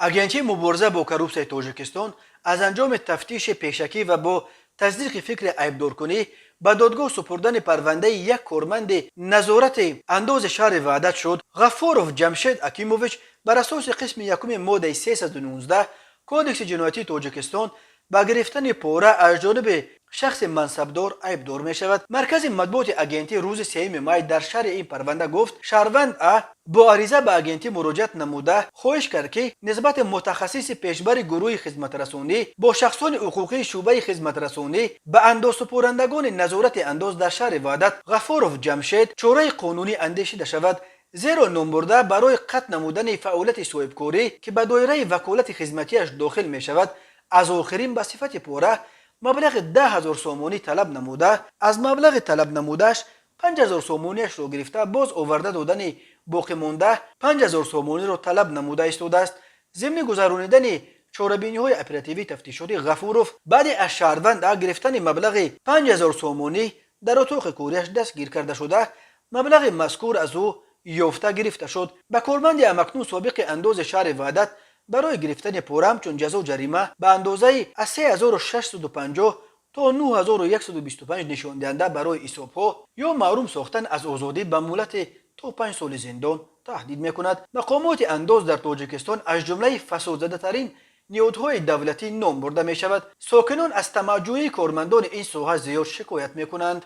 агентии мубориза бо коррупсияи тоҷикистон аз анҷоми тафтиши пешакӣ ва бо тасдиқи фикри айбдоркунӣ ба додгоҳ супурдани парвандаи як корманди назорати андози шаҳри ваҳдат шуд. ғаффоров ҷамшед акимович бар асоси қисми якуми моддаи 319 кодекси ҷиноятии тоҷикистон ба гирифтани пора аз ҷониби шахси мансабдор айбдор мешавад. маркази матбуоти агентӣ рӯзи 3 май дар шарҳи ин парванда гуфт шаҳрванд А бо ариза ба агентӣ муроҷиат намуда хоҳиш кард ки нисбати мутахассиси пешбари гурӯҳи хизматрасонӣ бо шахсони ҳуқуқии шуъбаи хизматрасонӣ ба андозсупурандагони назорати андоз дар шаҳри ваҳдат ғаффоров ҷамшед чораи қонунӣ андешида шавад, зеро номбурда барои қатъ намудани фаъолияти соҳибкорӣ ки ба доираи ваколати хизматиаш дохил мешавад аз охирин ба сифати пора маблағи 10,000 сомонӣ талаб намуда аз маблағи талаб намудааш 5,000 сомониашро гирифта боз оварда додани боқимонда 5,000 сомониро талаб намуда истодааст. зимни гузаронидани чорабиниҳои оперативии тафтишотӣ ғафуров баъди аз шаҳрванд А гирифтани маблағи 5,000 сомонӣ дар отоқи корияш дастгир карда шуда маблағи мазкур аз ӯ ёфта гирифта шуд. ба корманди амакнун собиқи андози шаҳри ваҳдат барои гирифтани пора ҳамчун ҷазо ҷарима ба андозаи аз 3650 то 9125 нишондиҳанда барои ҳисобҳо ё маҳрум сохтан аз озодӣ ба муҳлати то 5 соли зиндон таҳдид мекунад. мақомоти андоз дар тоҷикистон аз ҷумлаи фасодзадатарин ниҳодҳои давлатӣ ном бурда мешавад. сокинон аз тамаҷҷӯии кормандони ин соҳа зиёд шикоят мекунанд.